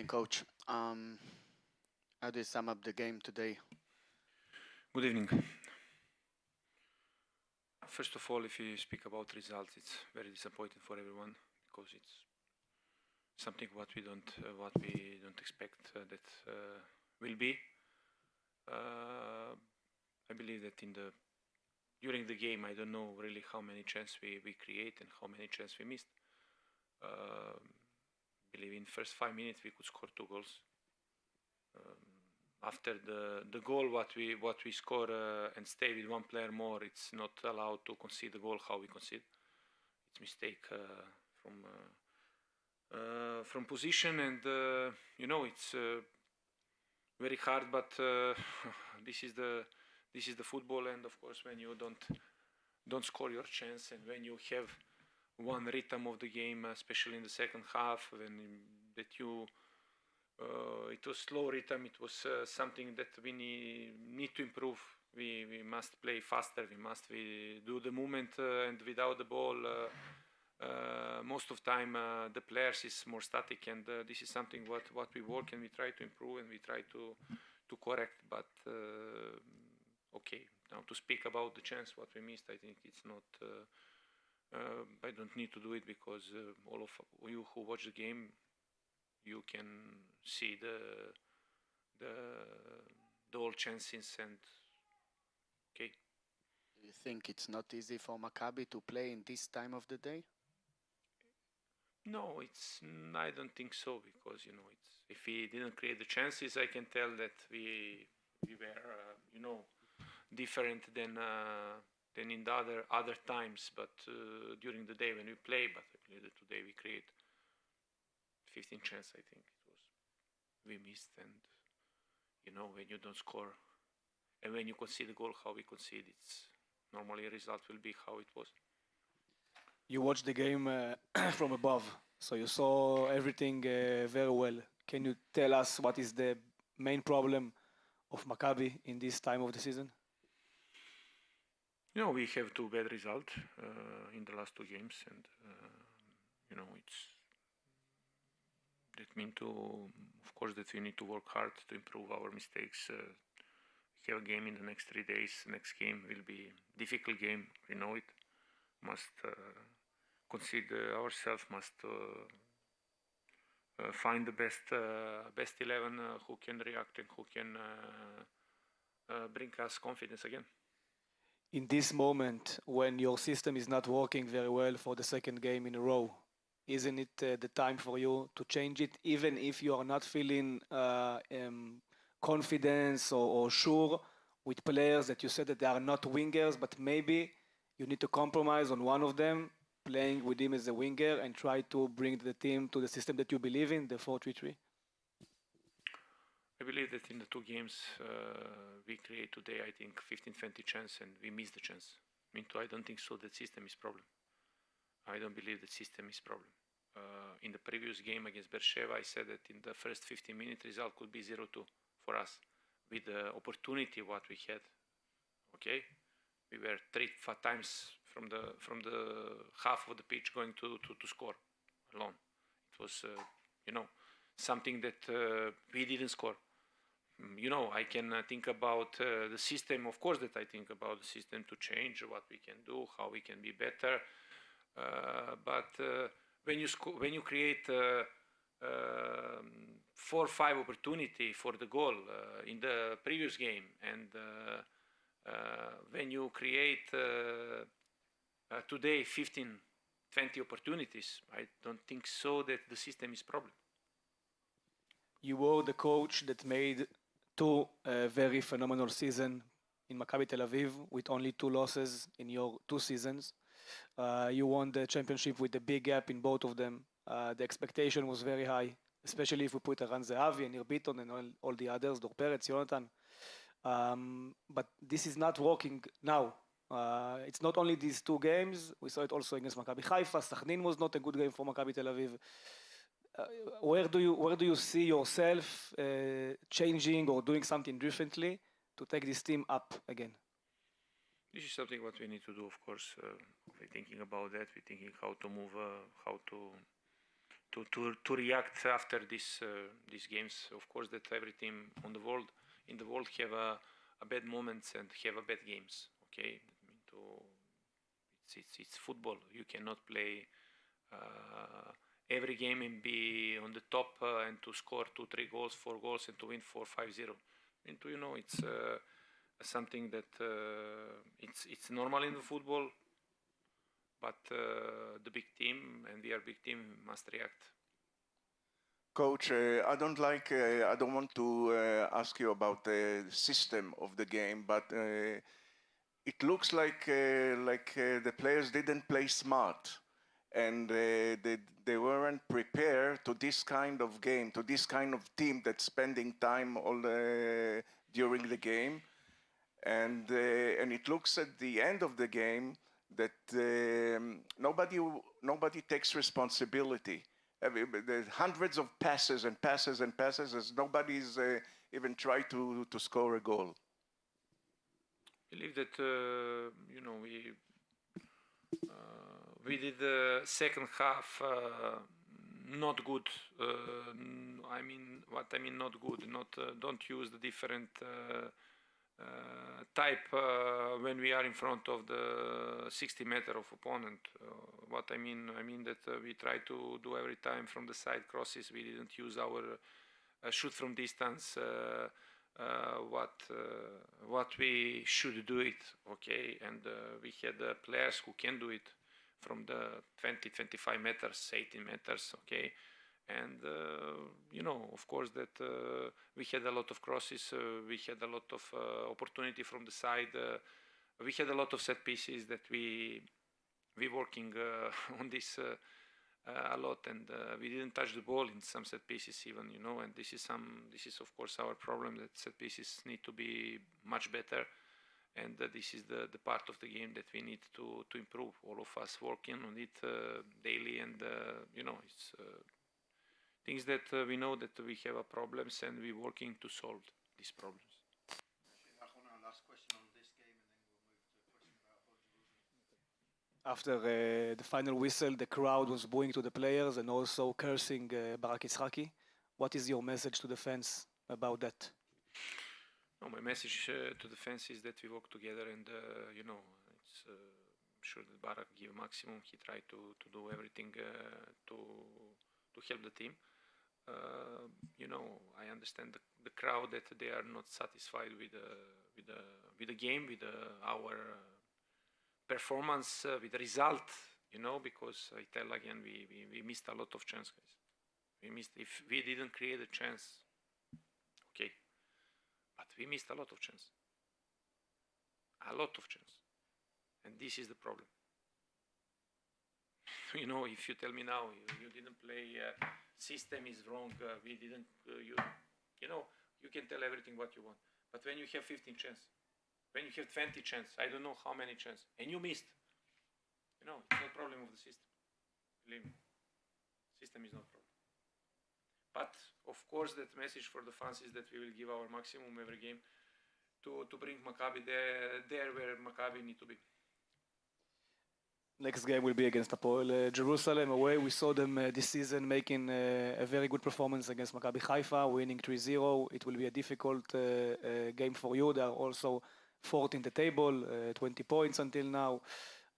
evening, Coach. How do you sum up the game today? Good evening. First of all, if you speak about results, it's very disappointing for everyone because it's something what we don't expect that will be. I believe that during the game, I don't know really how many chances we create and how many chances we missed. I believe in first 5 minutes we could score 2 goals. After the goal what we score and stay with one player more, it's not allowed to concede the goal how we concede. It's mistake from position, and it's very hard, but this is the football, and of course when you don't score your chance, and when you have one rhythm of the game, especially in the second half, it was slow rhythm. It was something that we need to improve. We must play faster. We do the movement and without the ball. Most of time the players is more static, and this is something what we work and we try to improve and we try to correct. But okay, now to speak about the chance what we missed, I think it's not. I don't need to do it because all of you who watch the game, you can see the all chances, and okay. Do you think it's not easy for Maccabi to play in this time of the day? No, I don't think so, because if we didn't create the chances, I can tell that we were different than in the other times. But during the day when we play, but I believe that today we create 15 chances, I think it was. We missed, and when you don't score and when you concede the goal how we concede, it's normally a result will be how it was. You watched the game from above, so you saw everything very well. Can you tell us what is the main problem of Maccabi in this time of the season? We have 2 bad results in the last 2 games, and that means of course that we need to work hard to improve our mistakes. We have a game in the next 3 days. Next game will be difficult game. We know it. Must consider ourselves. Must find the best 11 who can react and who can bring us confidence again. In this moment, when your system is not working very well for the second game in a row, isn't it the time for you to change it, even if you are not feeling confidence or sure with players that you said that they are not wingers, but maybe you need to compromise on one of them, playing with him as a winger, and try to bring the team to the system that you believe in, the 4-3-3? I believe that in the 2 games we create today, I think 15-20 chance, and we miss the chance. I don't think so that system is problem. I don't believe that system is problem. In the previous game against Beersheva, I said that in the first 15-minute result could be 0-2 for us, with the opportunity what we had. Okay, we were 3-4 times from the half of the pitch going to score alone. It was something that we didn't score. I can think about the system. Of course that I think about the system to change, what we can do, how we can be better. But when you create 4 or 5 opportunity for the goal in the previous game, and when you create today 15-20 opportunities, I don't think so that the system is problem. You were the coach that made 2 very phenomenal seasons in Maccabi Tel Aviv with only 2 losses in your 2 seasons. You won the championship with a big gap in both of them. The expectation was very high, especially if we put Aran Zehavi and Nir Bitton and all the others, Dor Peretz, Jonathan. But this is not working now. It's not only these 2 games. We saw it also against Maccabi Haifa. Sachdin was not a good game for Maccabi Tel Aviv. Where do you see yourself changing or doing something differently to take this team up again? This is something what we need to do, of course. We're thinking about that. We're thinking how to move, how to to react after these games. Of course, that every team in the world have a bad moments and have a bad games. Okay, it's football. You cannot play every game and be on the top and to score 2-3 goals, 4 goals, and to win 4-5-0. And it's something that it's normal in the football. But the big team, and we are big team, must react. Coach, I don't want to ask you about the system of the game, but it looks like the players didn't play smart, and they weren't prepared to this kind of game, to this kind of team that's spending time all during the game, and it looks at the end of the game that nobody takes responsibility. There's hundreds of passes and passes and passes as nobody's even tried to score a goal. I believe that we did the second half not good. What I mean not good. Don't use the different type when we are in front of the 60 meter of opponent. What I mean that we try to do every time from the side crosses. We didn't use our shoot from distance. What we should do it, okay, and we had players who can do it from the 20-25 meters, 18 meters, okay, and of course that we had a lot of crosses, we had a lot of opportunity from the side, we had a lot of set pieces that we working on this a lot, and we didn't touch the ball in some set pieces even, and this is of course our problem, that set pieces need to be much better, and this is the part of the game that we need to improve. All of us working on it daily, and it's things that we know that we have a problems, and we're working to solve these problems. Last question on this game, and then we'll move to a question about After the final whistle, the crowd was booing to the players and also cursing Barak Itzhaki. What is your message to the fans about that? No, my message to the fans is that we work together, and it's sure that Barak give maximum. He tried to do everything to help the team. I understand the crowd that they are not satisfied with the game, with our performance, with the result. Because I tell again, we missed a lot of chances, guys. We missed. If we didn't create a chance, okay, but we missed a lot of chance. And this is the problem. If you tell me now you didn't play, system is wrong, we didn't, you can tell everything what you want. But when you have 15 chance, when you have 20 chance, I don't know how many chance, and you missed, it's not a problem of the system. Believe me, system is not a problem. But of course, that message for the fans is that we will give our maximum every game to bring Maccabi there where Maccabi need to be. Next game will be against Hapoel Jerusalem away. We saw them this season making a very good performance against Maccabi Haifa, winning 3-0. It will be a difficult game for you. They are also fourth in the table, 20 points until now.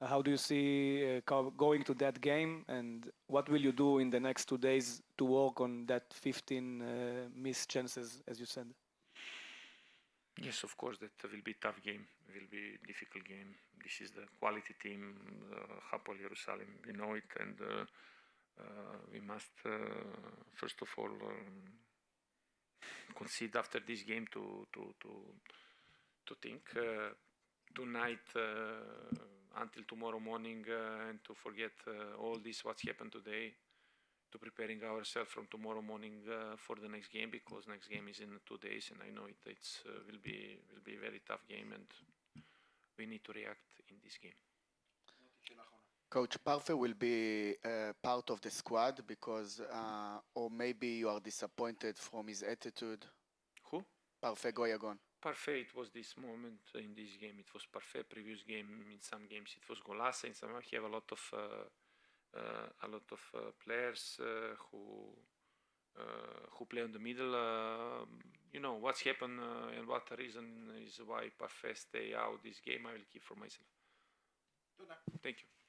How do you see going to that game, and what will you do in the next 2 days to work on that 15 missed chances, as you said? Yes, of course, that will be a tough game. It will be a difficult game. This is the quality team, Hapoel Jerusalem. We know it, and we must, first of all, concede after this game to think tonight until tomorrow morning and to forget all this what's happened today, to preparing ourselves from tomorrow morning for the next game, because next game is in 2 days, and I know it's will be a very tough game, and we need to react in this game. Coach, Parfait will be part of the squad because, or maybe you are disappointed from his attitude. Who? Parfait Goyagon. Parfait, it was this moment in this game. It was Parfait. Previous game, in some games, it was Golasa. In some, he have a lot of a lot of players who play in the middle. You know what's happened and what the reason is why Parfait stay out this game. I will keep for myself. Thank you.